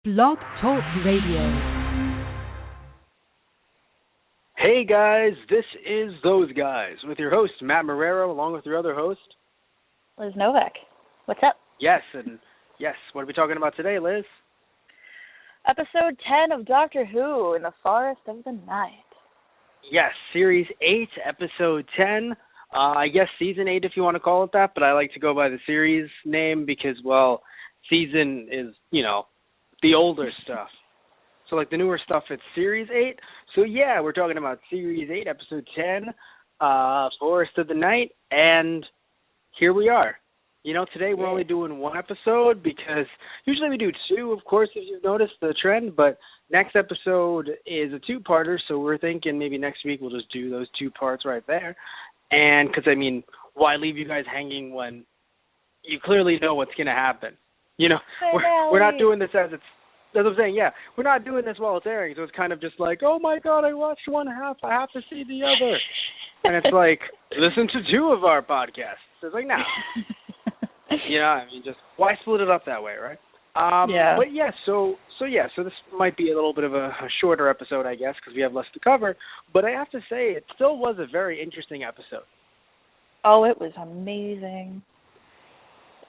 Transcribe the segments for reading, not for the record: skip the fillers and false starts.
Blog Talk Radio. Hey guys, this is Those Guys with your host, Matt Marrero, along with your other host, Liz Novak. What's up? Yes, what are we talking about today, Liz? Episode 10 of Doctor Who in the Forest of the Night. Yes, Series 8, Episode 10. I guess Season 8 if you want to call it that, but I like to go by the series name because, well, season is, the older stuff. So, like, the newer stuff, it's Series 8. So, yeah, we're talking about Series 8, Episode 10, Forest of the Night, and here we are. Today we're only doing one episode because usually we do two, of course, if you've noticed the trend, but next episode is a two-parter, so we're thinking maybe next week we'll just do those two parts right there. And because, why leave you guys hanging when you clearly know what's going to happen? We're not doing this as it's, that's what I'm saying, yeah. We're not doing this while it's airing, so it's kind of just like, oh my God, I watched one half, I have to see the other. And it's like, listen to two of our podcasts. So it's like, no. Just why split it up that way, right? Yeah. But yeah, so this might be a little bit of a shorter episode, I guess, because we have less to cover. But I have to say, it still was a very interesting episode. Oh, it was amazing.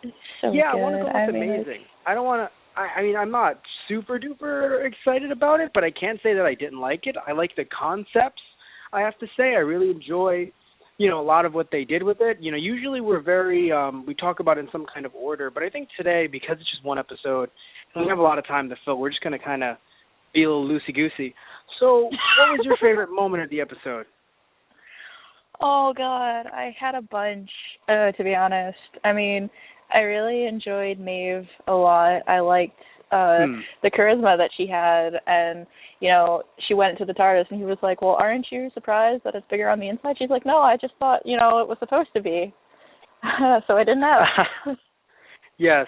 It's so yeah, good. I want to go with amazing. I don't want to. I'm not super duper excited about it, but I can't say that I didn't like it. I like the concepts. I have to say, I really enjoy, a lot of what they did with it. Usually we're very, we talk about it in some kind of order, but I think today, because it's just one episode, and we have a lot of time to fill, we're just going to kind of be a little loosey-goosey. So what was your favorite moment of the episode? Oh, God, I had a bunch, to be honest. I really enjoyed Maeve a lot. I liked the charisma that she had, and, she went into the TARDIS, and he was like, well, aren't you surprised that it's bigger on the inside? She's like, no, I just thought, it was supposed to be. So I didn't know. Yes.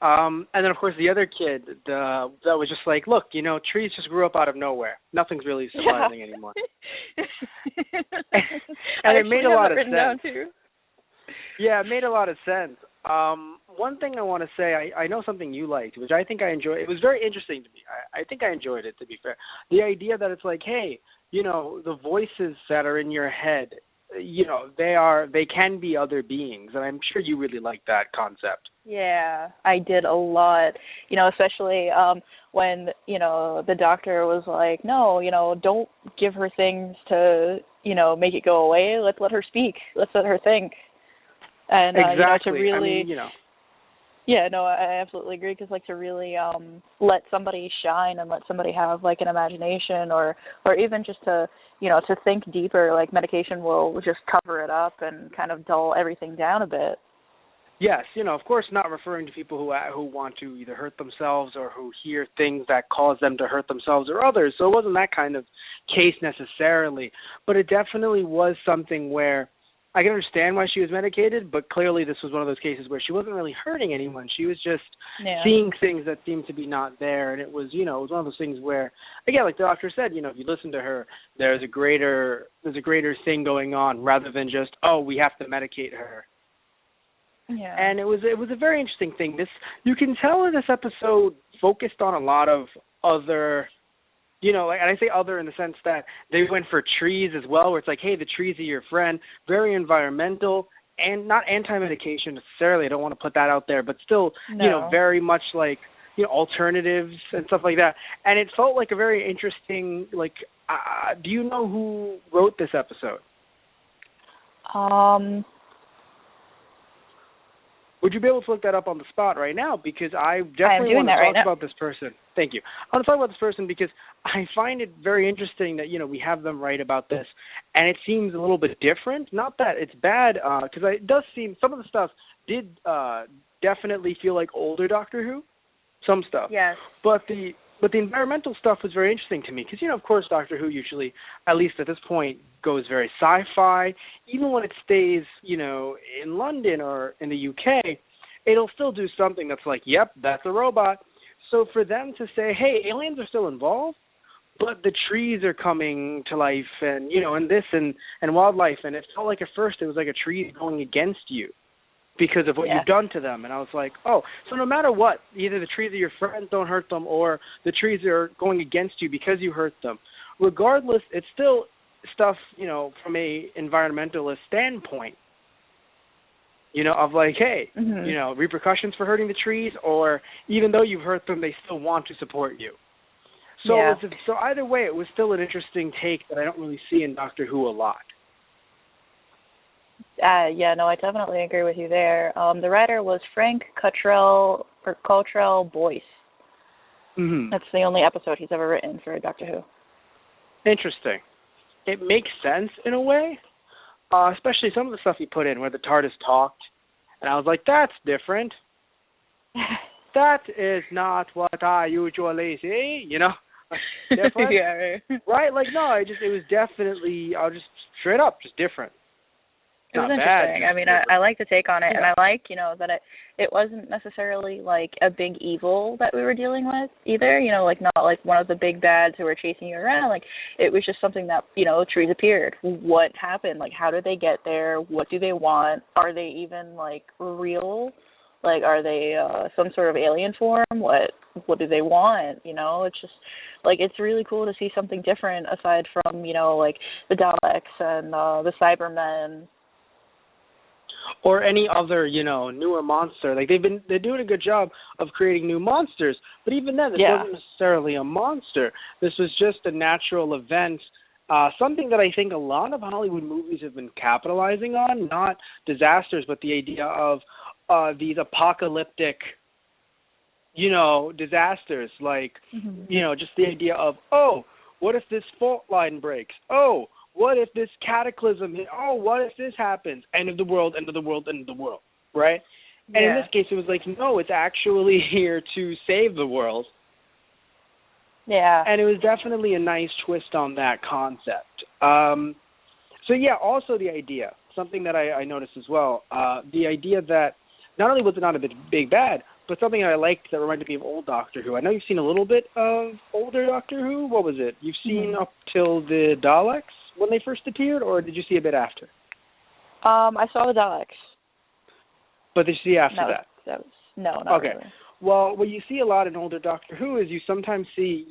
And then, of course, the other kid that was just like, look, trees just grew up out of nowhere. Nothing's really surprising anymore. And it made a lot of sense. Yeah, it made a lot of sense. One thing I want to say, I know something you liked, which I think I enjoyed. It was very interesting to me. I think I enjoyed it, to be fair. The idea that it's like, hey, the voices that are in your head, they can be other beings, and I'm sure you really like that concept. Yeah, I did a lot, especially when, the doctor was like, no, don't give her things to, make it go away. Let's let her speak. Let's let her think. And, exactly. To really, Yeah, no, I absolutely agree, because, to really let somebody shine and let somebody have, an imagination or even just to, to think deeper, medication will just cover it up and kind of dull everything down a bit. Yes, of course not referring to people who want to either hurt themselves or who hear things that cause them to hurt themselves or others. So it wasn't that kind of case necessarily, but it definitely was something where I can understand why she was medicated, but clearly this was one of those cases where she wasn't really hurting anyone. She was just seeing things that seemed to be not there, and it was, it was one of those things where, again, like the doctor said, if you listen to her, there's a greater thing going on rather than just, oh, we have to medicate her. Yeah. And it was a very interesting thing. You can tell this episode focused on a lot of other. And I say other in the sense that they went for trees as well, where it's like, hey, the trees are your friend, very environmental, and not anti-medication necessarily. I don't want to put that out there, but still, very much like, alternatives and stuff like that. And it felt like a very interesting, do you know who wrote this episode? Would you be able to look that up on the spot right now? Because I definitely want to talk about this person. Thank you. I want to talk about this person because I find it very interesting that, we have them write about this. And it seems a little bit different. Not that it's bad, because it does seem some of the stuff did definitely feel like older Doctor Who. Some stuff. Yes. But the environmental stuff was very interesting to me because, of course, Doctor Who usually, at least at this point, goes very sci-fi. Even when it stays, in London or in the UK, it'll still do something that's like, yep, that's a robot. So for them to say, hey, aliens are still involved, but the trees are coming to life and, and this and wildlife, and it felt like at first it was like a tree going against you. because of what you've done to them. And I was like, oh, so no matter what, either the trees are your friends, don't hurt them, or the trees are going against you because you hurt them. Regardless, it's still stuff, from a environmentalist standpoint, of like, hey, repercussions for hurting the trees, or even though you've hurt them, they still want to support you. So so either way, it was still an interesting take that I don't really see in Doctor Who a lot. I definitely agree with you there. The writer was Frank Cottrell Boyce. Mm-hmm. That's the only episode he's ever written for Doctor Who. Interesting. It makes sense in a way, especially some of the stuff he put in where the TARDIS talked, and I was like, that's different. That is not what I usually see, Different. Yeah, right? Like, no, it was definitely, just straight up, just different. It was interesting. I mean, I like the take on it, and I like, that it wasn't necessarily like a big evil that we were dealing with either. Like not like one of the big bads who were chasing you around. Like it was just something that trees appeared. What happened? Like how did they get there? What do they want? Are they even like real? Like are they some sort of alien form? What do they want? It's just like it's really cool to see something different aside from like the Daleks and the Cybermen. Or any other, newer monster. Like they're doing a good job of creating new monsters. But even then, this wasn't necessarily a monster. This was just a natural event. Something that I think a lot of Hollywood movies have been capitalizing on, not disasters, but the idea of these apocalyptic, disasters. Like, just the idea of, what if this fault line breaks? Oh, what if this cataclysm hit? Oh, what if this happens? End of the world, end of the world, end of the world, right? And in this case, it was like, no, it's actually here to save the world. Yeah. And it was definitely a nice twist on that concept. Also the idea, something that I noticed as well, the idea that not only was it not a big bad, but something I liked that reminded me of old Doctor Who. I know you've seen a little bit of older Doctor Who. What was it? You've seen up till the Daleks when they first appeared, or did you see a bit after? I saw the Daleks. But did you see after that? Not really. Well, what you see a lot in older Doctor Who is you sometimes see,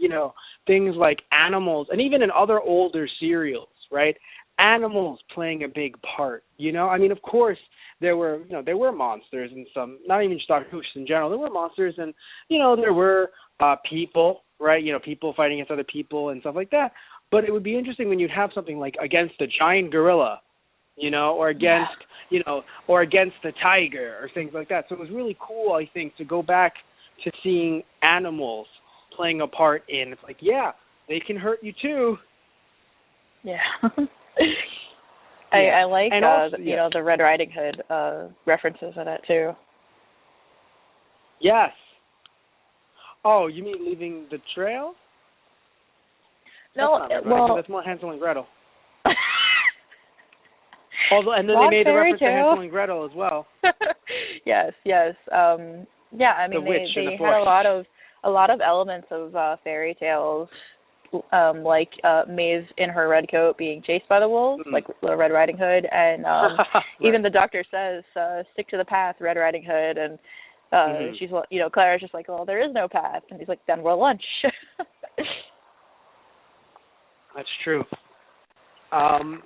things like animals, and even in other older serials, right? Animals playing a big part, I mean, of course, there were monsters and some, not even just Doctor Who, just in general, there were monsters and, there were people, right? People fighting against other people and stuff like that. But it would be interesting when you'd have something like against a giant gorilla, or against, or against the tiger or things like that. So it was really cool, I think, to go back to seeing animals playing a part in. It's like, they can hurt you too. Yeah. I like, also, the Red Riding Hood references in it too. Yes. Oh, you mean leaving the trail? No, that's more Hansel and Gretel. And then they made the reference to Hansel and Gretel as well. Yes. I mean, they had a lot of elements of fairy tales, like Maeve in her red coat being chased by the wolves, like the Red Riding Hood, and even the Doctor says, "Stick to the path, Red Riding Hood," and she's, Clara's just like, "Well, there is no path," and he's like, "Then we'll lunch." That's true.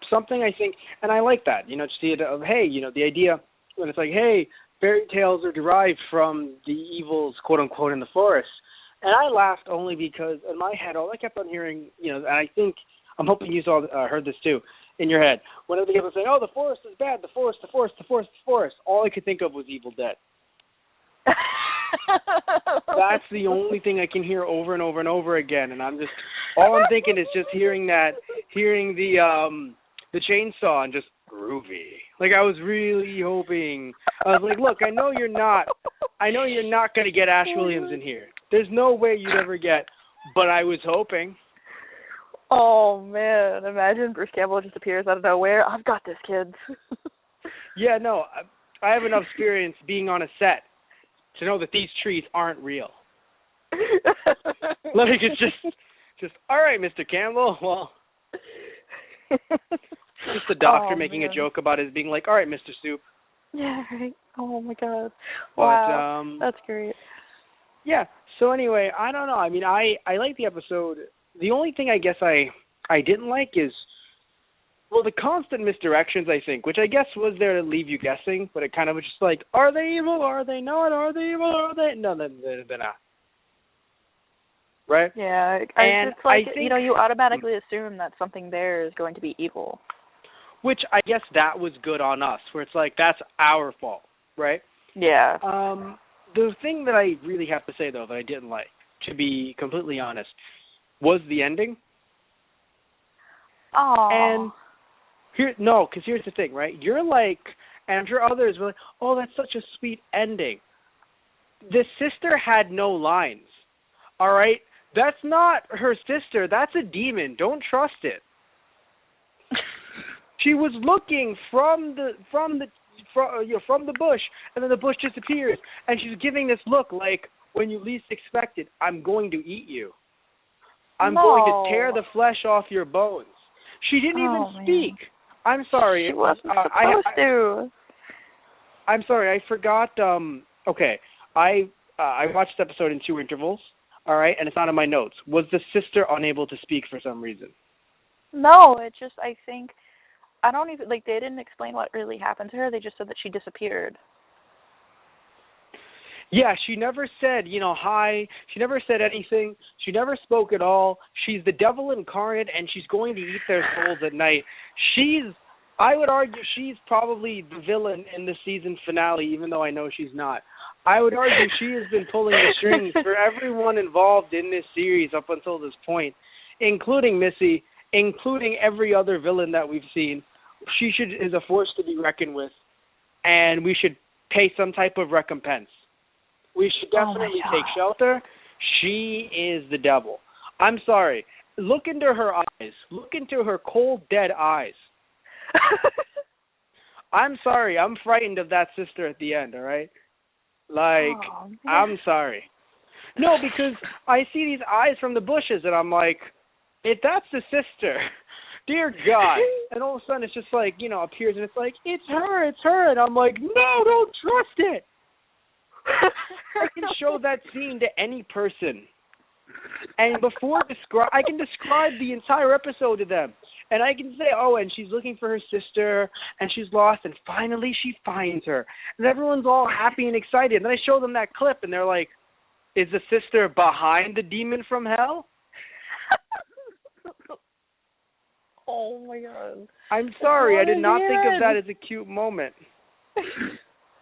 Something I think, and I like that, just the idea of, hey, the idea when it's like, hey, fairy tales are derived from the evils, quote unquote, in the forest. And I laughed only because in my head, all I kept on hearing, and I think, I'm hoping you all heard this too, in your head. Whenever they kept on saying, oh, the forest is bad, the forest, the forest, the forest, the forest, all I could think of was Evil Dead. That's the only thing I can hear over and over and over again, and I'm just, all I'm thinking is just hearing the chainsaw and just groovy. Like I was really hoping. I was like, look, I know you're not going to get Ash Williams in here. There's no way you'd ever get, but I was hoping. Oh man, imagine Bruce Campbell just appears out of nowhere. I've got this, kids. Yeah, no, I have enough experience being on a set to know that these trees aren't real. Like it's just all right, Mr. Campbell. Well, just the Doctor making a joke about it being like, all right, Mr. Soup. Yeah, right. Oh my god. Wow. But, that's great. Yeah. So anyway, I don't know. I mean, I like the episode. The only thing I guess I didn't like is, well, the constant misdirections, I think, which I guess was there to leave you guessing, but it kind of was just like, are they evil? Are they not? Are they evil? Are they? No, they're not. Right? Yeah. And it's like, I think, you automatically assume that something there is going to be evil. Which I guess that was good on us, where it's like, that's our fault, right? Yeah. The thing that I really have to say, though, that I didn't like, to be completely honest, was the ending. Oh. And because here's the thing, right? You're like, and I'm sure others were like, oh, that's such a sweet ending. The sister had no lines, all right? That's not her sister. That's a demon. Don't trust it. She was looking from the bush, and then the bush disappears, and she's giving this look like, when you least expect it, I'm going to eat you. I'm going to tear the flesh off your bones. She didn't even speak. Man. I'm sorry. She wasn't supposed to. I'm sorry. I forgot. Okay. I watched the episode in 2 intervals. All right, and it's not in my notes. Was the sister unable to speak for some reason? No, it just, I think, I don't even, they didn't explain what really happened to her. They just said that she disappeared. Yeah, she never said, hi. She never said anything. She never spoke at all. She's the devil incarnate, and she's going to eat their souls at night. I would argue she's probably the villain in the season finale, even though I know she's not. I would argue she has been pulling the strings for everyone involved in this series up until this point, including Missy, including every other villain that we've seen. She is a force to be reckoned with, and we should pay some type of recompense. We should definitely take shelter. She is the devil. I'm sorry. Look into her eyes. Look into her cold, dead eyes. I'm sorry. I'm frightened of that sister at the end, all right? I'm sorry. No, because I see these eyes from the bushes, and I'm like, if that's the sister, dear God. And all of a sudden it's just like, appears, and it's like, it's her. And I'm like, no, don't trust it. I can show that scene to any person. And I can describe the entire episode to them. And I can say, and she's looking for her sister, and she's lost, and finally she finds her. And everyone's all happy and excited. And then I show them that clip, and they're like, is the sister behind the demon from hell? Oh, my God. I'm sorry. I did not think of that as a cute moment.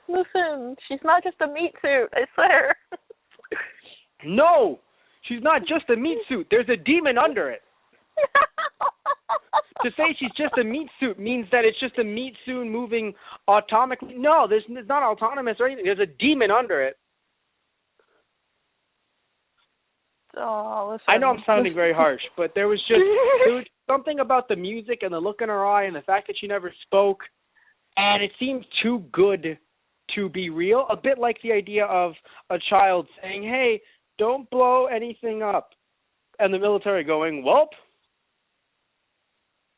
Listen, she's not just a meat suit, I swear. No, she's not just a meat suit. There's a demon under it. To say she's just a meat suit means that it's just a meat suit moving autonomically. No, it's not autonomous or anything. There's a demon under it. Oh, listen. I know I'm sounding very harsh, but there was something about the music and the look in her eye and the fact that she never spoke, and it seemed too good to be real. A bit like the idea of a child saying, hey, don't blow anything up, and the military going, welp.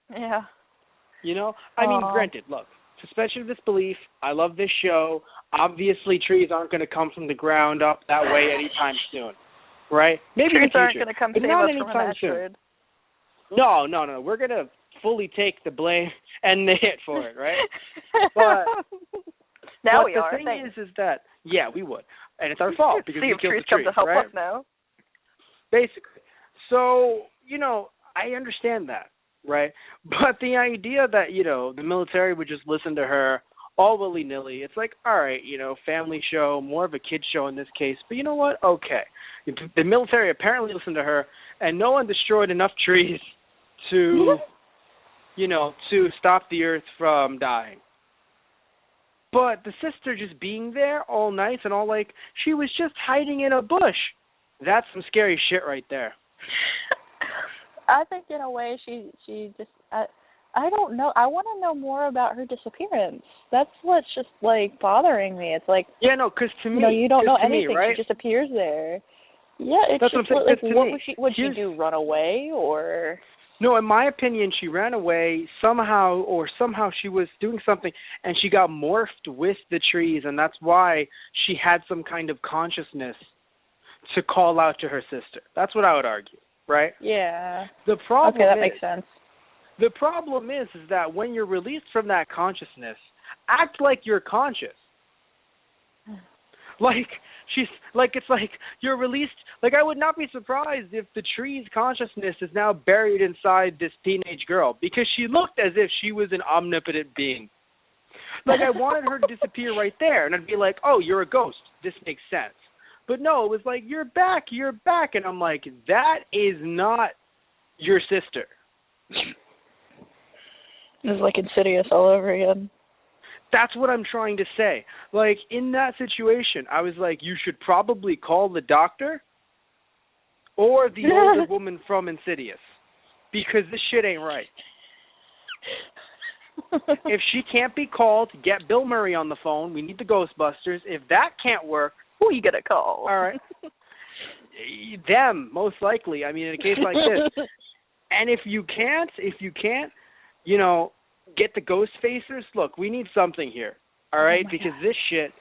Yeah. I mean, granted, look, suspension of disbelief, I love this show. Obviously, trees aren't going to come from the ground up that way anytime soon, right? Maybe trees in the future, aren't going to come but save not us anytime from an asteroid. Soon. No. We're going to fully take the blame and the hit for it, right? But now but we the are. thing is that, yeah, we would. And it's our fault because we killed the trees, come to help right? us now. Basically. So, I understand that. Right? But the idea that, the military would just listen to her all willy-nilly, it's like, all right, family show, more of a kid's show in this case. But you know what? Okay. The military apparently listened to her, and no one destroyed enough trees to, to stop the earth from dying. But the sister just being there all nice and all like, she was just hiding in a bush. That's some scary shit right there. I think in a way she just I don't know. I want to know more about her disappearance. That's what's just bothering me. It's like, yeah, no, because to me, you don't know anything. Me, right? She just appears there. Yeah, it's that's just what I'm saying. what would she do? Run away or? No, in my opinion, she ran away somehow, or somehow she was doing something, and she got morphed with the trees, and that's why she had some kind of consciousness to call out to her sister. That's what I would argue, right? Yeah. The problem okay, that makes sense. The problem is that when you're released from that consciousness, act like you're conscious. Like it's like you're released. Like, I would not be surprised if the tree's consciousness is now buried inside this teenage girl, because she looked as if she was an omnipotent being. Like, I wanted her to disappear right there, and I'd be like, oh, you're a ghost. This makes sense. But no, it was like, you're back, and I'm like, that is not your sister. It was like Insidious all over again. That's what I'm trying to say. Like, in that situation, I was like, you should probably call the doctor or the older woman from Insidious, because this shit ain't right. If she can't be called, get Bill Murray on the phone. We need the Ghostbusters. If that can't work, who are you gonna call? All right. Them, most likely. I mean, in a case like this. And if you can't, you know, get the ghost facers. Look, we need something here, all right? Because this shit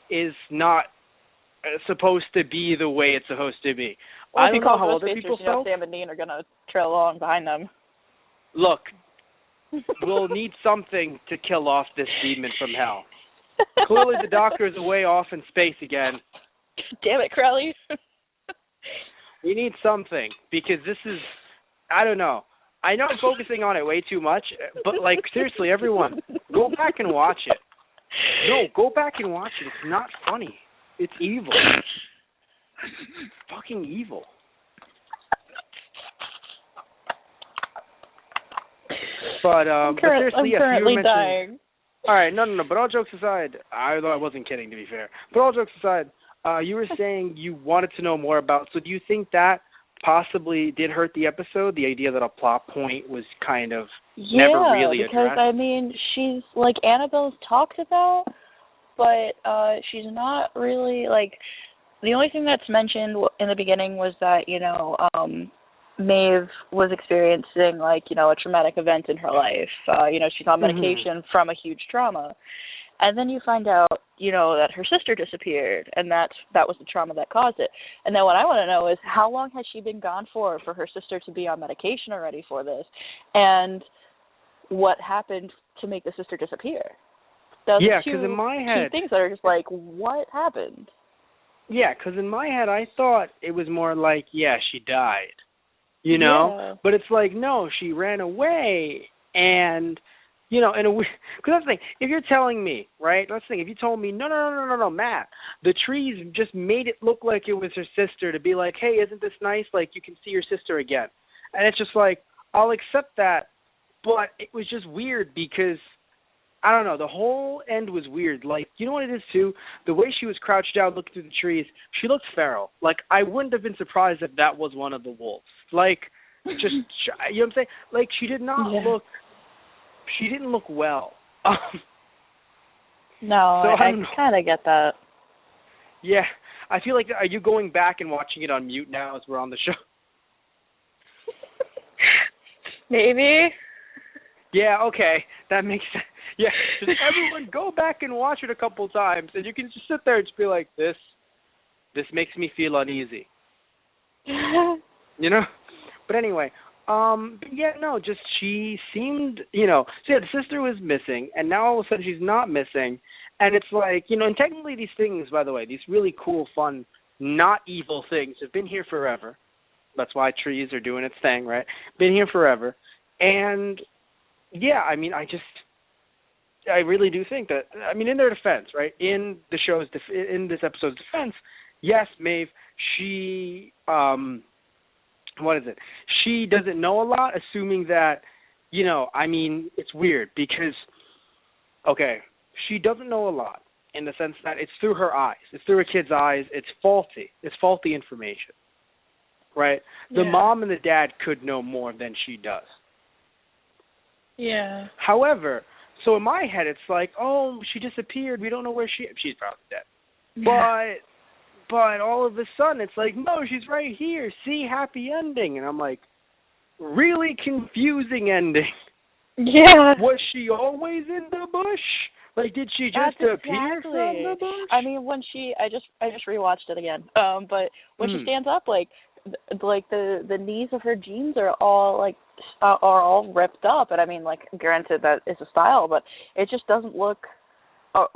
is not supposed to be the way it's supposed to be. Well, I don't know how other people felt. Sam and Dean are going to trail along behind them. Look, we'll need something to kill off this demon from hell. Clearly the doctor is away off in space again. Damn it, Crowley. We need something, because this is, I don't know. I know I'm focusing on it way too much, but, like, seriously, everyone, go back and watch it. No, go back and watch it. It's not funny. It's evil. It's fucking evil. But seriously, yes, currently you were dying. All right, no. But all jokes aside, although I wasn't kidding, to be fair. But all jokes aside, you were saying you wanted to know more about. So do you think that possibly did hurt the episode? The idea that a plot point was kind of never really addressed? Yeah, because, I mean, she's, like, Annabelle's talked about, but she's not really, like, the only thing that's mentioned in the beginning was that, you know, Maeve was experiencing, like, you know, a traumatic event in her life. You know, she's on medication from a huge trauma. And then you find out, you know, that her sister disappeared, and that was the trauma that caused it. And then what I want to know is, how long has she been gone for her sister to be on medication already for this? And what happened to make the sister disappear? Those because in my head, two things that are just like, what happened? Yeah, because in my head, I thought it was more like, she died, you know? Yeah. But it's like, no, she ran away, and... You know, because that's the thing. If you're telling me, right, let's think, if you told me, no, Matt, the trees just made it look like it was her sister, to be like, hey, isn't this nice? Like, you can see your sister again. And it's just like, I'll accept that, but it was just weird because, I don't know, the whole end was weird. Like, you know what it is, too? The way she was crouched down looking through the trees, she looked feral. Like, I wouldn't have been surprised if that was one of the wolves. Like, just, you know what I'm saying? Like, she did not look... She didn't look well. No, I kind of get that. Yeah, I feel like, are you going back and watching it on mute now as we're on the show? Maybe. Yeah, okay, that makes sense. Yeah, just everyone go back and watch it a couple times, and you can just sit there and just be like, this makes me feel uneasy. You know? But anyway... just she seemed, you know, so the sister was missing, and now all of a sudden she's not missing, and it's like, you know, and technically these things, by the way, these really cool, fun, not evil things have been here forever. That's why trees are doing its thing, right? Been here forever, and yeah, I mean, I really do think that, I mean, in their defense, right, in this episode's defense, yes, Maeve, she, she doesn't know a lot, assuming that, you know, I mean, it's weird because, okay, she doesn't know a lot in the sense that it's through her eyes. It's through her kid's eyes. It's faulty. It's faulty information, right? The mom and the dad could know more than she does. Yeah. However, so in my head, it's like, oh, she disappeared. We don't know where she's probably dead. Yeah. But all of a sudden, it's like, no, she's right here. See, happy ending. And I'm like, really confusing ending. Yeah. Was she always in the bush? Like, did she just appear from the bush? I mean, when I just rewatched it again. But when she stands up, like the knees of her jeans are all ripped up, and I mean, like, granted that is a style, but it just doesn't look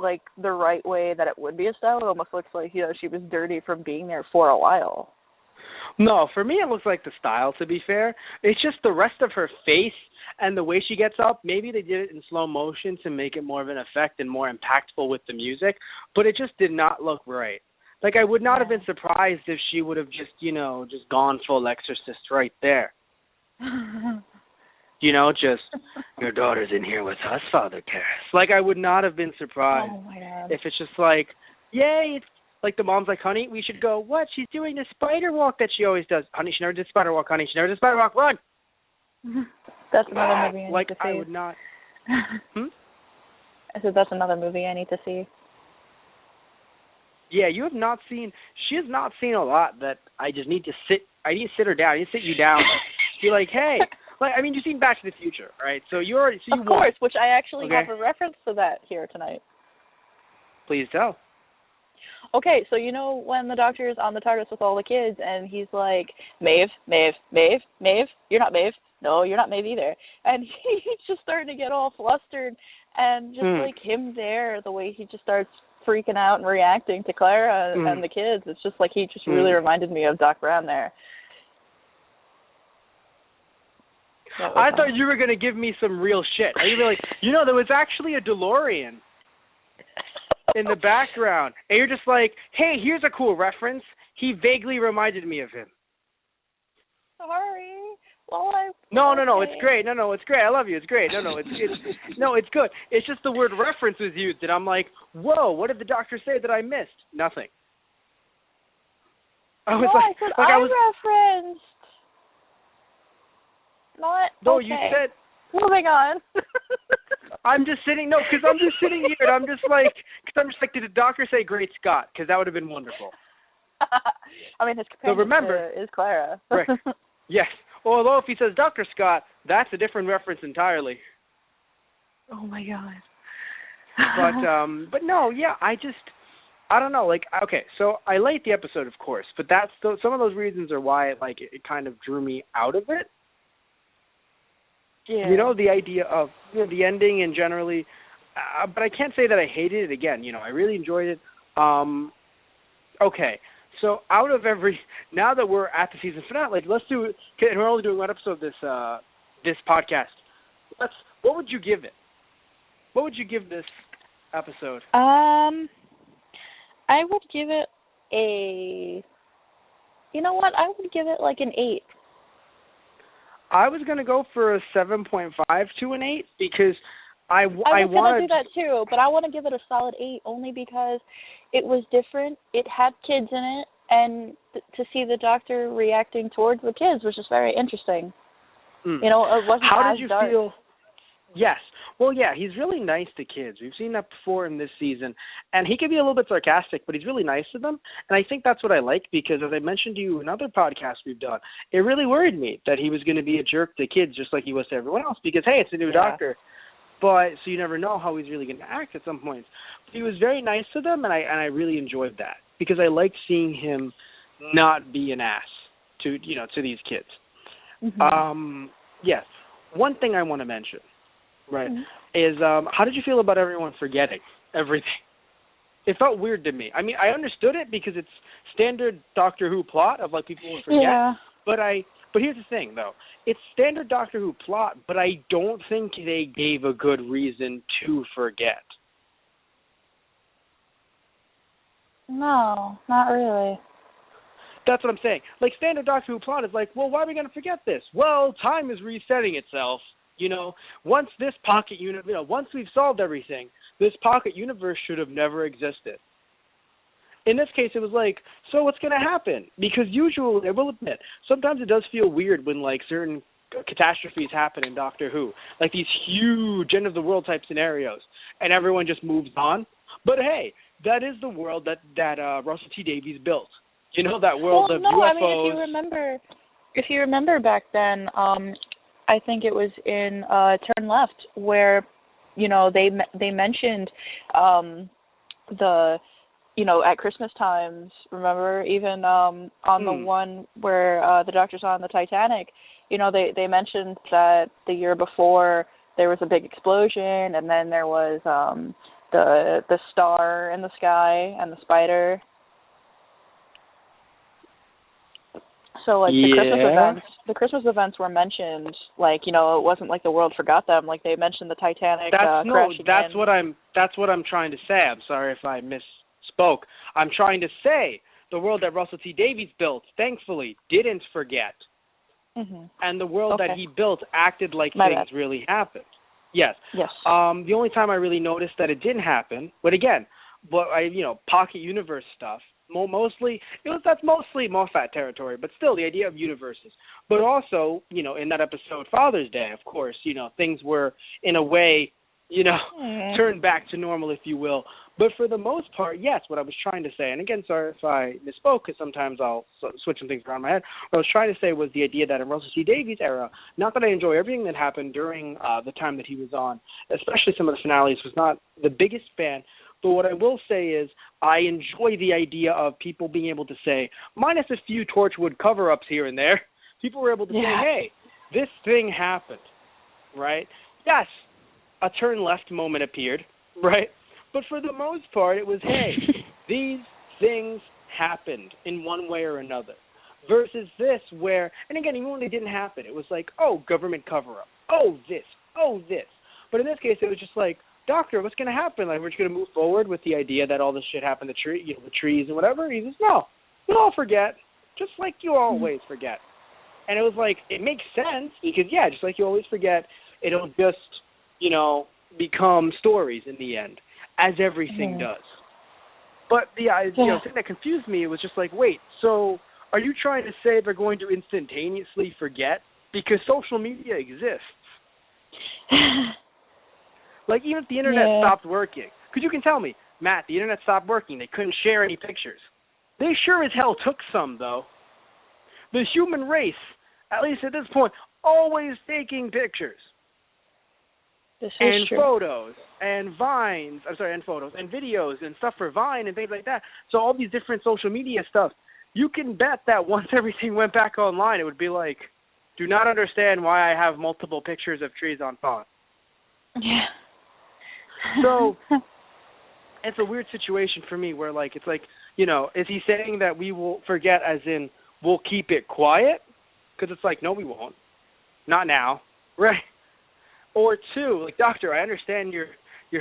like the right way that it would be a style. It almost looks like, she was dirty from being there for a while. No, for me it looks like the style, to be fair. It's just the rest of her face and the way she gets up. Maybe they did it in slow motion to make it more of an effect and more impactful with the music, but it just did not look right. Like, I would not have been surprised if she would have just, just gone full Exorcist right there. Just, your daughter's in here with us, Father Karras. Like, I would not have been surprised if it's just like, yay, it's like the mom's like, honey, we should go. What? She's doing the spider walk that she always does. Honey, she never did spider walk, honey. She never did spider walk. Run! That's another movie I need to see. I would not. I said that's another movie I need to see. Yeah, you have not seen. She has not seen a lot that I just need to sit. I need to sit her down. I need to sit you down. Be like, hey, like, I mean, you've seen Back to the Future, right? So you already. So you of course, won. Which I actually have a reference to that here tonight. Please tell. Okay, so when the Doctor is on the TARDIS with all the kids, and he's like, Maeve, Maeve, Maeve, Maeve, you're not Maeve. No, you're not Maeve either. And he's just starting to get all flustered, and just like him there, the way he just starts freaking out and reacting to Clara and the kids, it's just like he just really reminded me of Doc Brown there. I thought you were going to give me some real shit. You'd be like, there was actually a DeLorean in the background. And you're just like, hey, here's a cool reference. He vaguely reminded me of him. Sorry. Well, No, it's great. No, it's great. I love you. It's great. It's good. It's just the word reference was used, and I'm like, whoa, what did the Doctor say that I missed? Nothing. I referenced. Not No, okay. you said. Moving on. I'm just sitting here, and I'm just like, did the Doctor say Great Scott? Because that would have been wonderful. I mean, his companion is Clara. Right. Yes. Although if he says Dr. Scott, that's a different reference entirely. Oh my God. But no, yeah, I don't know. Like, okay, so I liked the episode, of course, but some of those reasons are why it kind of drew me out of it. Yeah. The idea of the ending and generally, but I can't say that I hated it again. I really enjoyed it. Okay, so out of now that we're at the season finale, let's do it. And we're only doing one episode of this podcast. What would you give it? What would you give this episode? I would give it I would give it like an 8. I was going to go for a 7.5 to an 8 because I was going to do that too, but I want to give it a solid 8 only because it was different. It had kids in it, and to see the Doctor reacting towards the kids was just very interesting. It wasn't How as did you dark. feel? Yes. Well, yeah, he's really nice to kids. We've seen that before in this season. And he can be a little bit sarcastic, but he's really nice to them. And I think that's what I like because, as I mentioned to you in other podcasts we've done, it really worried me that he was going to be a jerk to kids just like he was to everyone else because, hey, it's a new Doctor. But so you never know how he's really going to act at some points. But he was very nice to them, and I really enjoyed that because I liked seeing him not be an ass to these kids. Mm-hmm. Yes. One thing I want to mention, right, is how did you feel about everyone forgetting everything? It felt weird to me. I mean, I understood it because it's standard Doctor Who plot of like people will forget. Yeah. But here's the thing, though. It's standard Doctor Who plot, but I don't think they gave a good reason to forget. No, not really. That's what I'm saying. Like, standard Doctor Who plot is like, well, why are we going to forget this? Well, time is resetting itself. Once this pocket once we've solved everything, this pocket universe should have never existed. In this case, it was like, so what's going to happen? Because usually, I will admit, sometimes it does feel weird when, like, certain catastrophes happen in Doctor Who. Like these huge end-of-the-world type scenarios, and everyone just moves on. But hey, that is the world that Russell T. Davies built. That world of UFOs. I mean, if you remember, if you remember back then, I think it was in Turn Left where, they mentioned the, at Christmas times, remember, even on the one where the Doctor's on the Titanic, they mentioned that the year before there was a big explosion, and then there was the star in the sky and the spider. So the Christmas events were mentioned, it wasn't like the world forgot them. Like they mentioned the Titanic crashing. That's what I'm trying to say. I'm sorry if I misspoke. I'm trying to say the world that Russell T Davies built, thankfully, didn't forget. Mm-hmm. And the world that he built acted like things really happened. Yes. Yes. The only time I really noticed that it didn't happen, Pocket Universe stuff. That's mostly Moffat territory, but still the idea of universes. But also, in that episode Father's Day, of course, things were in a way, turned back to normal, if you will. But for the most part, yes, what I was trying to say, and again, sorry if I misspoke, because sometimes I'll switch some things around in my head. What I was trying to say was the idea that in Russell T Davies' era, not that I enjoy everything that happened during the time that he was on, especially some of the finales, was not the biggest fan. But what I will say is I enjoy the idea of people being able to say, minus a few Torchwood cover-ups here and there, people were able to say, hey, this thing happened, right? Yes, a turn left moment appeared, right? But for the most part, it was, hey, these things happened in one way or another. Versus this where, and again, even when they didn't happen, it was like, oh, government cover-up, oh, this. But in this case, it was just like, Doctor, what's going to happen? Like, we're just going to move forward with the idea that all this shit happened to the trees and whatever? He says, no, we'll all forget, just like you always forget. And it was like, it makes sense, because, just like you always forget, it'll just, become stories in the end, as everything does. But the thing that confused me was just like, wait, so are you trying to say they're going to instantaneously forget? Because social media exists. Like, even if the internet stopped working, because you can tell me, Matt, the internet stopped working. They couldn't share any pictures. They sure as hell took some, though. The human race, at least at this point, always taking pictures. And photos, and Vines, and photos, and videos, and stuff for Vine, and things like that. So all these different social media stuff, you can bet that once everything went back online, it would be like, do not understand why I have multiple pictures of trees on phone. Yeah. So it's a weird situation for me where, it's like, is he saying that we will forget as in we'll keep it quiet? Because it's like, no, we won't. Not now. Right? Or two, like, Doctor, I understand your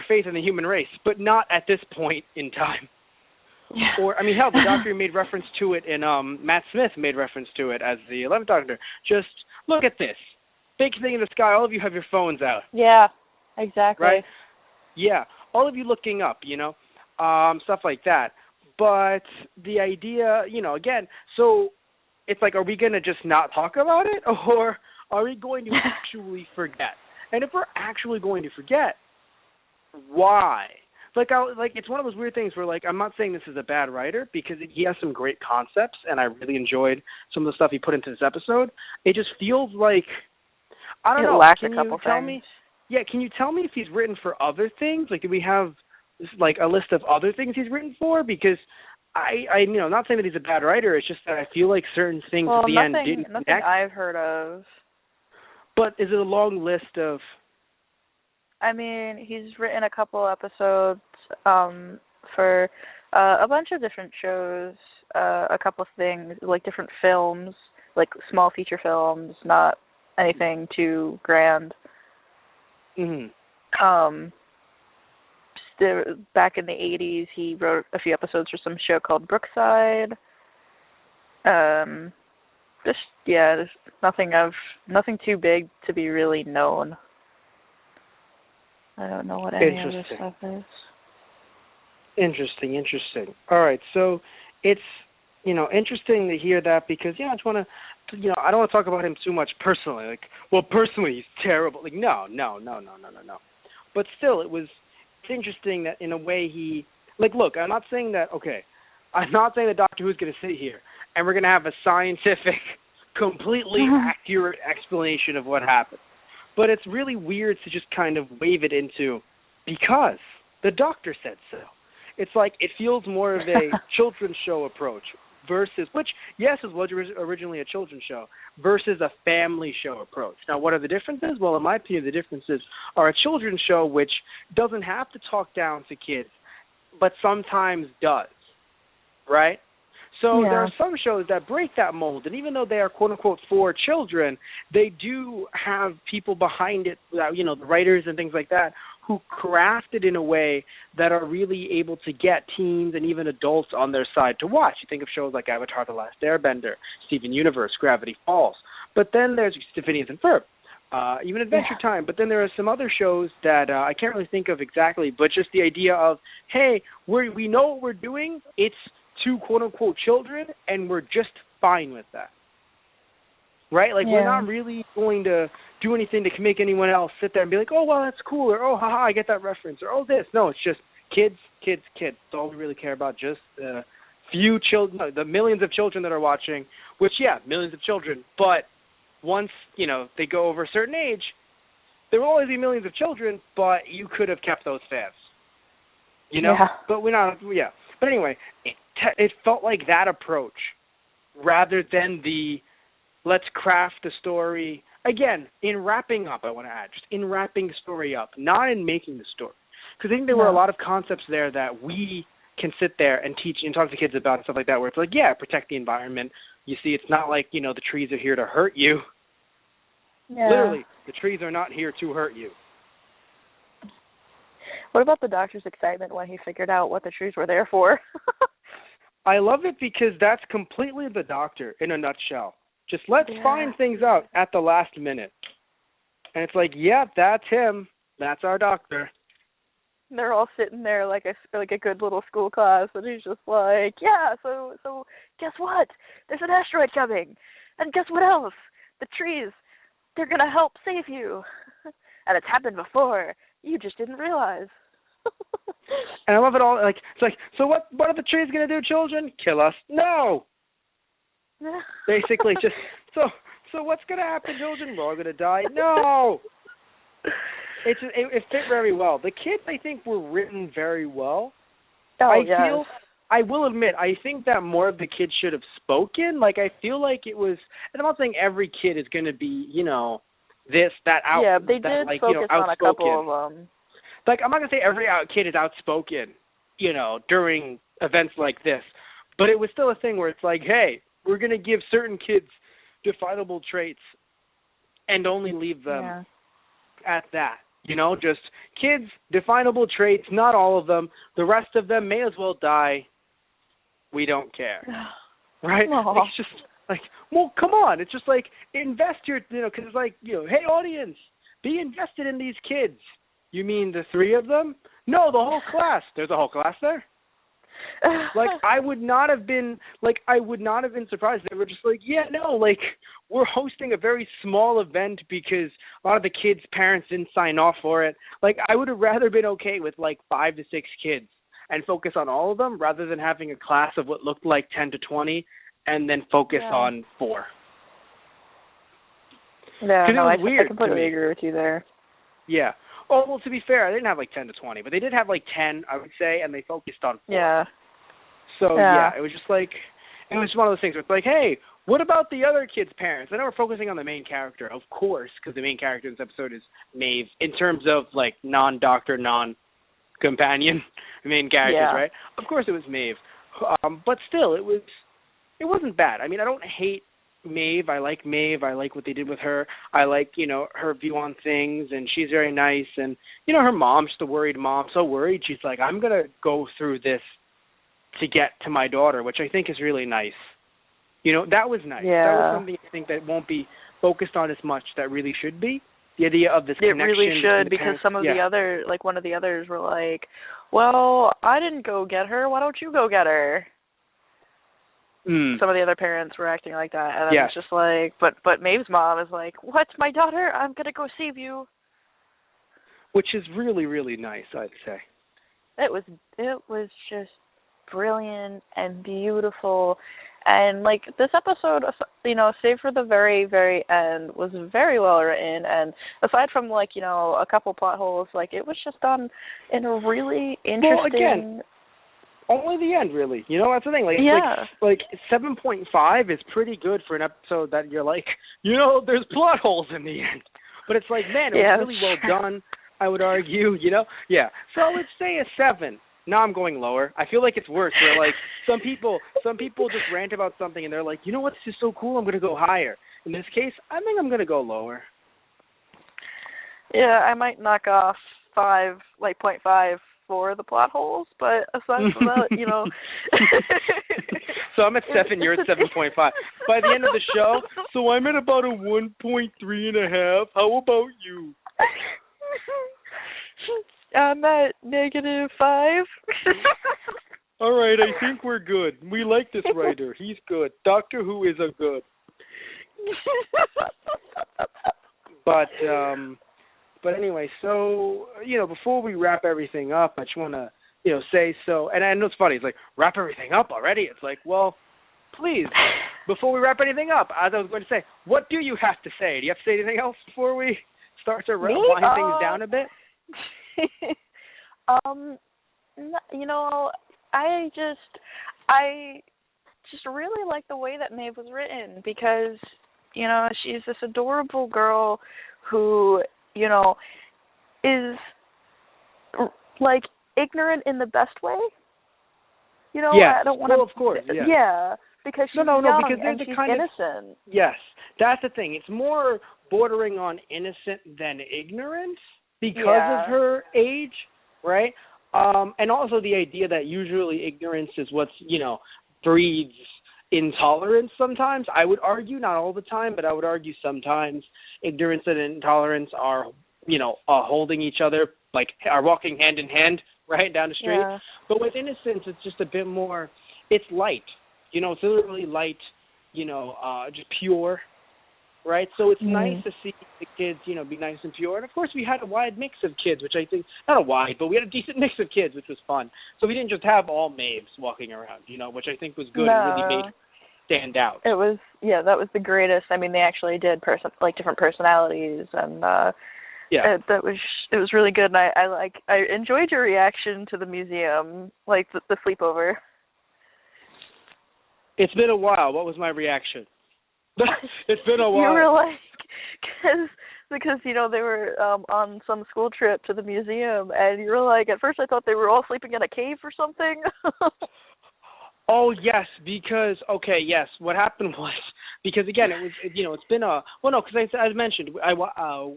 faith in the human race, but not at this point in time. Yeah. Or, hell, the Doctor made reference to it in, Matt Smith made reference to it as the 11th Doctor. Just look at this. Big thing in the sky, all of you have your phones out. Yeah, exactly. Right? Yeah, all of you looking up, stuff like that. But the idea, again, so it's like, are we going to just not talk about it, or are we going to actually forget? And if we're actually going to forget, why? It's one of those weird things where, I'm not saying this is a bad writer, because he has some great concepts, and I really enjoyed some of the stuff he put into this episode. It just feels like, I don't know. Can you tell me? Yeah, can you tell me if he's written for other things? Like, do we have, a list of other things he's written for? Because I not saying that he's a bad writer. It's just that I feel like certain things at the end didn't connect. Nothing I've heard of. But is it a long list of? He's written a couple episodes for a bunch of different shows, a couple of things, like different films, like small feature films, not anything too grand. Mm-hmm. Back in the 80s, he wrote a few episodes for some show called Brookside. There's nothing too big to be really known. I don't know what any of this stuff is. Interesting. All right, so it's interesting to hear that, because I just want to, I don't want to talk about him too much personally. Like, well, personally he's terrible. Like, no. But still, it's interesting that in a way he, look, I'm not saying that Doctor Who's going to sit here and we're going to have a scientific completely accurate explanation of what happened. But it's really weird to just kind of wave it into because the doctor said so. It's like it feels more of a children's show approach versus, which, yes, it was originally a children's show, versus a family show approach. Now, what are the differences? Well, in my opinion, the differences are a children's show which doesn't have to talk down to kids, but sometimes does, right? So there are some shows that break that mold, and even though they are quote-unquote for children, they do have people behind it, you know, the writers and things like that, who craft it in a way that are really able to get teens and even adults on their side to watch. You think of shows like Avatar: The Last Airbender, Steven Universe, Gravity Falls. But then there's Phineas and Ferb, even Adventure Time. But then there are some other shows that I can't really think of exactly, but just the idea of, hey, we know what we're doing. It's to quote-unquote children, and we're just fine with that. Right? Like, we're not really going to do anything to make anyone else sit there and be like, oh, well, that's cool, or oh, haha, I get that reference, or oh, this. No, it's just kids, kids, kids. That's all we really care about, just few children, the millions of children that are watching, which, millions of children, but once, you know, they go over a certain age, there will always be millions of children, but you could have kept those fans. You know? Yeah. But we're not, But anyway, it felt like that approach rather than the let's craft the story. Again, in wrapping up, I want to add, just in wrapping the story up, not in making the story. Because I think there were a lot of concepts there that we can sit there and teach and talk to kids about and stuff like that, where it's like, protect the environment. You see, it's not like, you know, the trees are here to hurt you. Yeah. Literally, the trees are not here to hurt you. What about the doctor's excitement when he figured out what the trees were there for? I love it because that's completely the doctor in a nutshell. Just let's find things out at the last minute. And it's like, that's him. That's our doctor. They're all sitting there like a good little school class, and he's just like, so guess what? There's an asteroid coming. And guess what else? The trees, they're going to help save you. And it's happened before. You just didn't realize. And I love it all. Like, it's like, so what are the trees going to do, children? Kill us? No. Basically, just so what's going to happen, children? We're all going to die? No. It fit very well. The kids, I think, were written very well. I will admit, I think that more of the kids should have spoken. Like, I feel like it was, and I'm not saying every kid is going to be, you know, this, that, out. Yeah, they did like, focus you know, on a couple of them. Like, I'm not going to say every kid is outspoken, you know, during events like this. But it was still a thing where it's like, hey, we're going to give certain kids definable traits and only leave them at that. You know, just kids, definable traits, not all of them. The rest of them may as well die. We don't care. Right? It's just like, well, come on. It's just like, invest your, you know, because it's like, you know, hey, audience, be invested in these kids. You mean the three of them? No, the whole class. There's a whole class there? Like, I would not have been surprised. They were just like, we're hosting a very small event because a lot of the kids' parents didn't sign off for it. Like, I would have rather been okay with, like, 5 to 6 kids and focus on all of them rather than having a class of what looked like 10 to 20 and then focus on 4. Yeah, no, I completely agree with you there. Yeah. Oh, well, to be fair, I didn't have like 10 to 20, but they did have like 10, I would say, and they focused on 4. Yeah. So, it was just like, it was one of those things where it's like, hey, what about the other kids' parents? I know we're focusing on the main character, of course, because the main character in this episode is Maeve, in terms of like non-doctor, non-companion main characters, right? Of course it was Maeve. But still, it wasn't bad. I mean, I don't hate Maeve. I like Maeve. I like what they did with her. I like, you know, her view on things, and she's very nice. And, you know, her mom's the worried mom, so worried. She's like, I'm going to go through this to get to my daughter, which I think is really nice. You know, that was nice. Yeah. That was something I think that won't be focused on as much that really should be. The idea of this connection. It really should, because some of the other, like one of the others were like, well, I didn't go get her. Why don't you go get her? Some of the other parents were acting like that, and it's just like, but Maeve's mom is like, "What, my daughter? I'm gonna go save you." Which is really, really nice, I'd say. It was just brilliant and beautiful. And, like, this episode, you know, save for the very, very end, was very well written. And aside from, like, you know, a couple plot holes, like, it was just done in a really interesting... Well, again, only the end, really. You know, that's the thing. Like, yeah. like 7.5 is pretty good for an episode that you're like, you know, there's plot holes in the end. But it's like, man, it was really well done, I would argue, you know? Yeah. So let's say a 7. Now I'm going lower. I feel like it's worse. Where like some people just rant about something and they're like, you know what, this is so cool, I'm going to go higher. In this case, I think I'm going to go lower. Yeah, I might knock off 0.5 for the plot holes, but aside from that, you know. So I'm at 7. You're at 7.5. By the end of the show, so I'm at about a 1.3.5. How about you? I'm at -5. All right, I think we're good. We like this writer. He's good. Doctor Who is a good. But anyway, so, you know, before we wrap everything up, I just want to, you know, say so. And I know it's funny. It's like, wrap everything up already? It's like, well, please, before we wrap anything up, as I was going to say, what do you have to say? Do you have to say anything else before we start to wind things down a bit? You know, I just really like the way that Maeve was written because, you know, she's this adorable girl who, you know, is like ignorant in the best way. You know, yeah. I don't want to. Well, of course, yeah. Yeah, because she's young because and she's innocent. Yes, that's the thing. It's more bordering on innocent than ignorant because of her age, right? And also the idea that usually ignorance is what's, you know, breeds intolerance sometimes. I would argue, not all the time, but I would argue sometimes ignorance and intolerance are, you know, holding each other, like are walking hand in hand, right, down the street. Yeah. But with innocence, it's just a bit more, it's light. You know, it's literally light, you know, just pure, right? So it's nice to see the kids, you know, be nice and pure. And, of course, we had a wide mix of kids, which I think, not a wide, but we had a decent mix of kids, which was fun. So we didn't just have all Maves walking around, you know, which I think was good and really made stand out. It was, that was the greatest. I mean, they actually did different personalities, and it was really good. And I enjoyed your reaction to the museum, like the sleepover. It's been a while. What was my reaction? It's been a while. You were like, because you know they were on some school trip to the museum, and you were like, at first I thought they were all sleeping in a cave or something. Oh yes, because what happened was because again it's been because I mentioned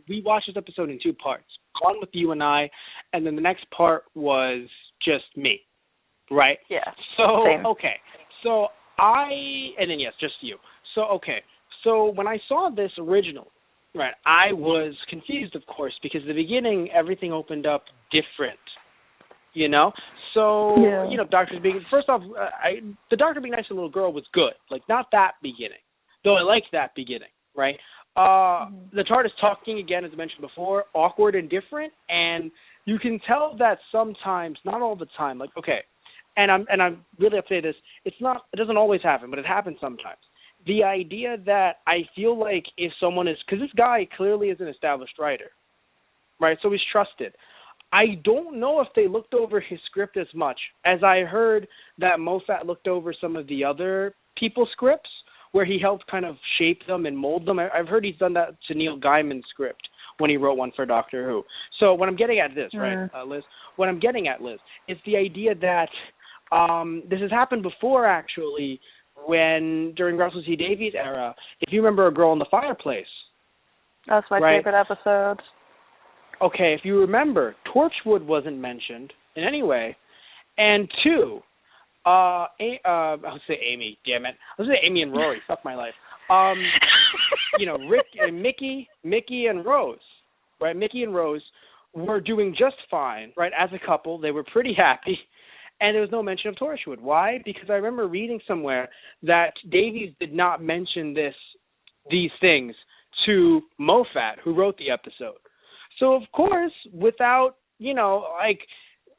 we watched this episode in 2 parts. One with you and I, and then the next part was just me, right? Yeah. So same. so just you. So when I saw this original, right, I was confused, of course, because at the beginning everything opened up different, you know. So you know, the doctor being nice to the little girl was good, like not that beginning, though I liked that beginning, right? The TARDIS talking again, as I mentioned before, awkward and different, and you can tell that sometimes, not all the time, like and I'm really have to say this, it doesn't always happen, but it happens sometimes. The idea that I feel like if someone is, because this guy clearly is an established writer, right? So he's trusted. I don't know if they looked over his script as much as I heard that Moffat looked over some of the other people's scripts where he helped kind of shape them and mold them. I've heard he's done that to Neil Gaiman's script when he wrote one for Doctor Who. So what I'm getting at this, right, Liz? What I'm getting at, Liz, is the idea that this has happened before, actually, when during Russell T Davies' era, if you remember A Girl in the Fireplace. That's my favorite episode. Okay, if you remember, Torchwood wasn't mentioned in any way. And 2, I would say Amy, damn it. I would say Amy and Rory, fuck my life. You know, Rick and Mickey and Rose, right? Mickey and Rose were doing just fine, right? As a couple, they were pretty happy. And there was no mention of Torchwood. Why? Because I remember reading somewhere that Davies did not mention these things to Moffat, who wrote the episode. So, of course, without, you know, like,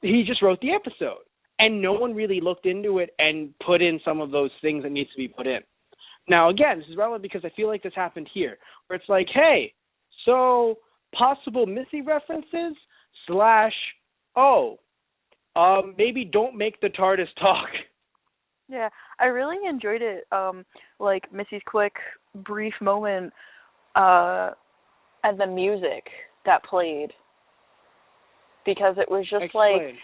he just wrote the episode. and no one really looked into it and put in some of those things that needs to be put in. Now, again, this is relevant because I feel like this happened here, where it's like, hey, so possible Missy references / maybe don't make the TARDIS talk. Yeah, I really enjoyed it, like Missy's quick, brief moment, and the music that played, because it was just Explain.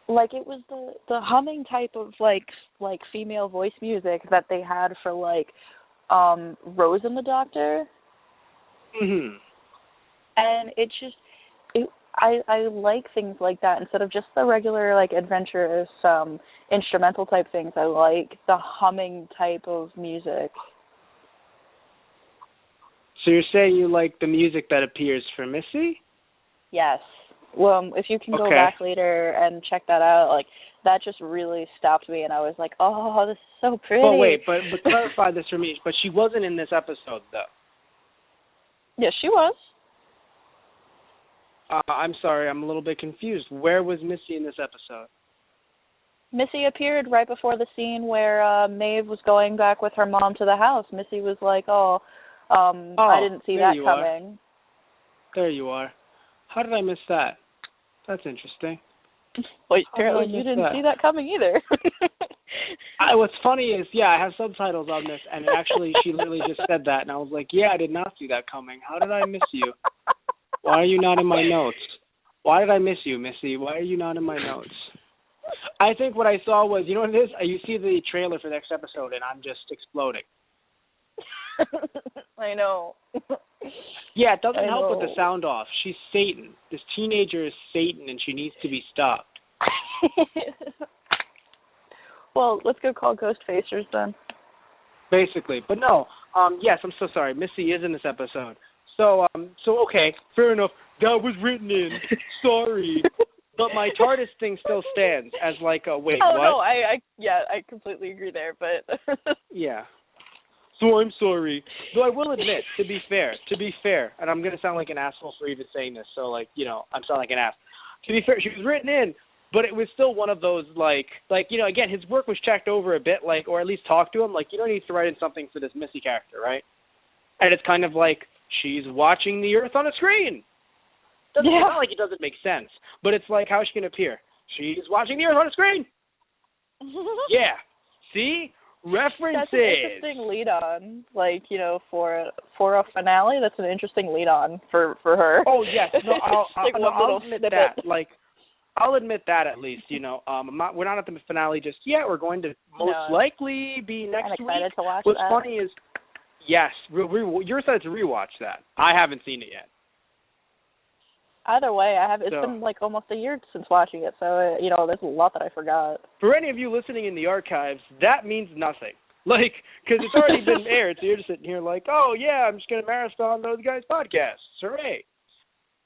like it was the humming type of like female voice music that they had for like Rose and the Doctor. Mhm. And I like things like that instead of just the regular like adventurous instrumental type things. I like the humming type of music. So you're saying you like the music that appears for Missy? Yes. Well, if you can go back later and check that out, like that just really stopped me, and I was like, "Oh, this is so pretty." But wait, but clarify this for me. But she wasn't in this episode, though. Yes, she was. I'm sorry, I'm a little bit confused. Where was Missy in this episode? Missy appeared right before the scene where Maeve was going back with her mom to the house. Missy was like, I didn't see that coming. There you are. How did I miss that? That's interesting. Well, apparently you didn't see that coming either. What's funny is, I have subtitles on this, and actually she literally just said that, and I was like, I did not see that coming. How did I miss you? Why are you not in my notes? Why did I miss you, Missy? Why are you not in my notes? I think what I saw was, you know what it is? You see the trailer for the next episode, and I'm just exploding. I know. Yeah, it doesn't help with the sound off. She's Satan. This teenager is Satan, and she needs to be stopped. Well, let's go call Ghostfacers then. Basically. But no, yes, I'm so sorry. Missy is in this episode. So okay, fair enough. That was written in. Sorry. But my TARDIS thing still stands as like a, wait, what? No, I completely agree there, but... Yeah. So I'm sorry. Though I will admit, to be fair, and I'm going to sound like an asshole for even saying this, so, I'm sounding like an ass. To be fair, she was written in, but it was still one of those, again, his work was checked over a bit, or at least talked to him, you don't need to write in something for this Missy character, right? And it's kind of like, she's watching the Earth on a screen. It's not like it doesn't make sense, but it's like, how is she going to appear? She's watching the Earth on a screen. Yeah. See? References. That's an interesting lead-on, for a finale. That's an interesting lead-on for her. Oh yes, no, I'll admit snippet. that. I'll admit that at least. We're not at the finale just yet. We're going to most likely be next week. I'm excited to watch What's that. funny is, yes, you're excited to rewatch that. I haven't seen it yet. Either way, it's been almost a year since watching it, so there's a lot that I forgot. For any of you listening in the archives, that means nothing. Because it's already been aired, so you're just sitting here like, oh yeah, I'm just gonna marathon those guys' podcasts, hooray!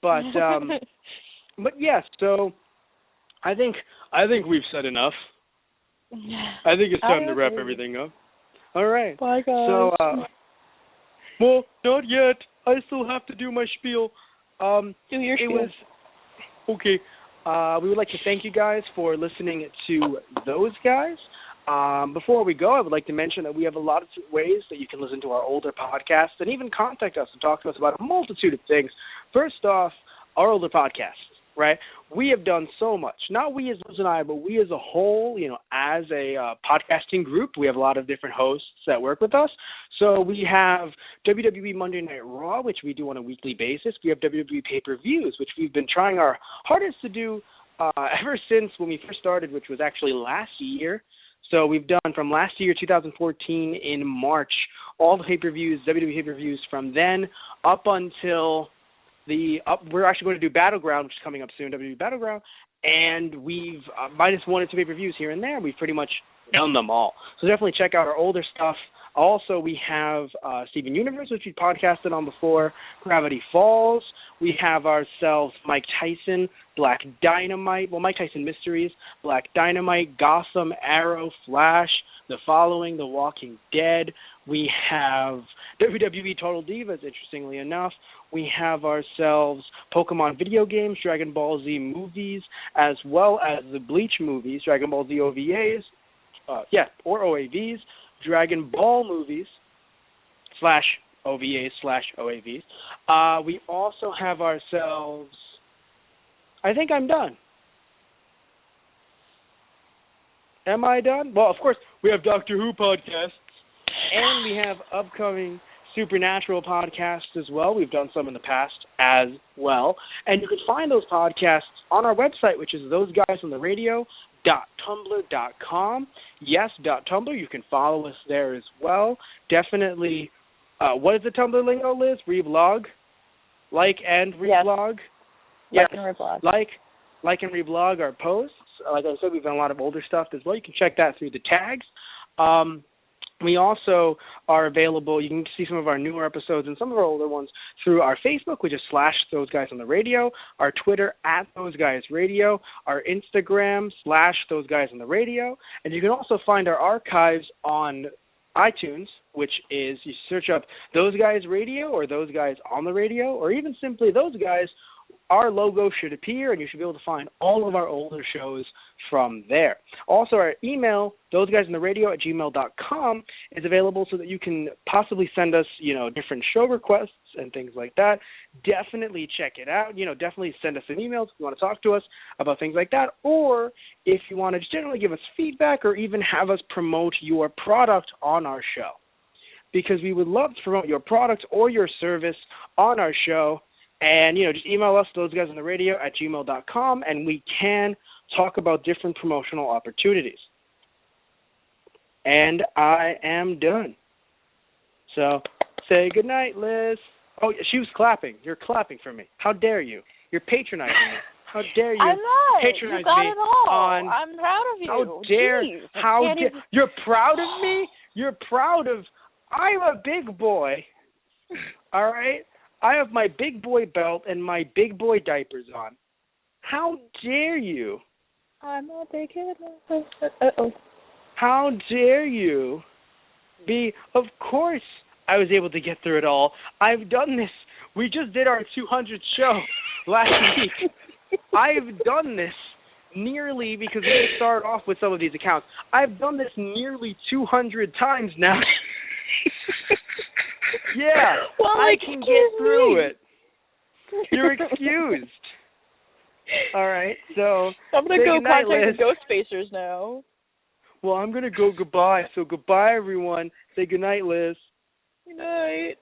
But but yes, so I think we've said enough. I think it's time to wrap everything up. All right. Bye guys. So well, not yet. I still have to do my spiel. Do your spiel. Okay. We would like to thank you guys for listening to those guys. Before we go, I would like to mention that we have a lot of ways that you can listen to our older podcasts and even contact us and talk to us about a multitude of things. First off, our older podcasts, right? We have done so much. Not we as Liz and I, but we as a whole, as a podcasting group. We have a lot of different hosts that work with us. So we have WWE Monday Night Raw, which we do on a weekly basis. We have WWE pay-per-views, which we've been trying our hardest to do ever since when we first started, which was actually last year. So we've done from last year, 2014, in March, all the pay-per-views, WWE pay-per-views from then up until we're actually going to do Battleground, which is coming up soon, WWE Battleground, and we've minus 1 or 2 pay-per-views here and there. We've pretty much done them all. So definitely check out our older stuff. Also, we have Steven Universe, which we podcasted on before, Gravity Falls. We have ourselves Mike Tyson, Black Dynamite, Mike Tyson Mysteries, Black Dynamite, Gotham, Arrow, Flash, The Following, The Walking Dead. We have WWE Total Divas, interestingly enough. We have ourselves Pokemon video games, Dragon Ball Z movies, as well as the Bleach movies, Dragon Ball Z OVAs, or OAVs, Dragon Ball movies, /OVAs/OAVs. We also have ourselves, I think I'm done. Am I done? Well, of course, we have Doctor Who podcasts, and we have upcoming Supernatural podcasts as well. We've done some in the past as well. And you can find those podcasts on our website, which is thoseguysonthe.radio.tumblr.com. Yes, .tumblr. You can follow us there as well. Definitely, what is the Tumblr lingo, Liz? Reblog? Like and reblog? Yes, like and reblog. Like and reblog our posts. Like I said, we've done a lot of older stuff as well. You can check that through the tags. We also are available. You can see some of our newer episodes and some of our older ones through our Facebook, which is /ThoseGuysOnTheRadio, our Twitter @ThoseGuysRadio, our Instagram /ThoseGuysOnTheRadio, and you can also find our archives on iTunes, which is you search up Those Guys Radio or Those Guys on the Radio, or even simply Those Guys. Our logo should appear, and you should be able to find all of our older shows from there. Also, our email, thoseguysonthe.radio@gmail.com, is available so that you can possibly send us, different show requests and things like that. Definitely check it out. Definitely send us an email if you want to talk to us about things like that, or if you want to just generally give us feedback or even have us promote your product on our show, because we would love to promote your product or your service on our show. And, just email us, thoseguysonthe.radio@gmail.com, and we can talk about different promotional opportunities. And I am done. So, say goodnight, Liz. Oh, she was clapping. You're clapping for me. How dare you? You're patronizing me. How dare you I'm not. patronize You got me it all. on... I'm proud of you. How dare... You're proud of me? You're proud of... I'm a big boy. All right? I have my big boy belt and my big boy diapers on. How dare you? I'm a big kid. Uh-oh. How dare you be... Of course I was able to get through it all. I've done this. We just did our 200th show last week. I've done this nearly, because we start off with some of these accounts. I've done this nearly 200 times now. Yeah, well, I can get through it. You're excused. All right, so I'm going to go contact Liz. the Ghost Spacers now. Well, I'm going to go goodbye. So goodbye, everyone. Say goodnight, Liz. Good night.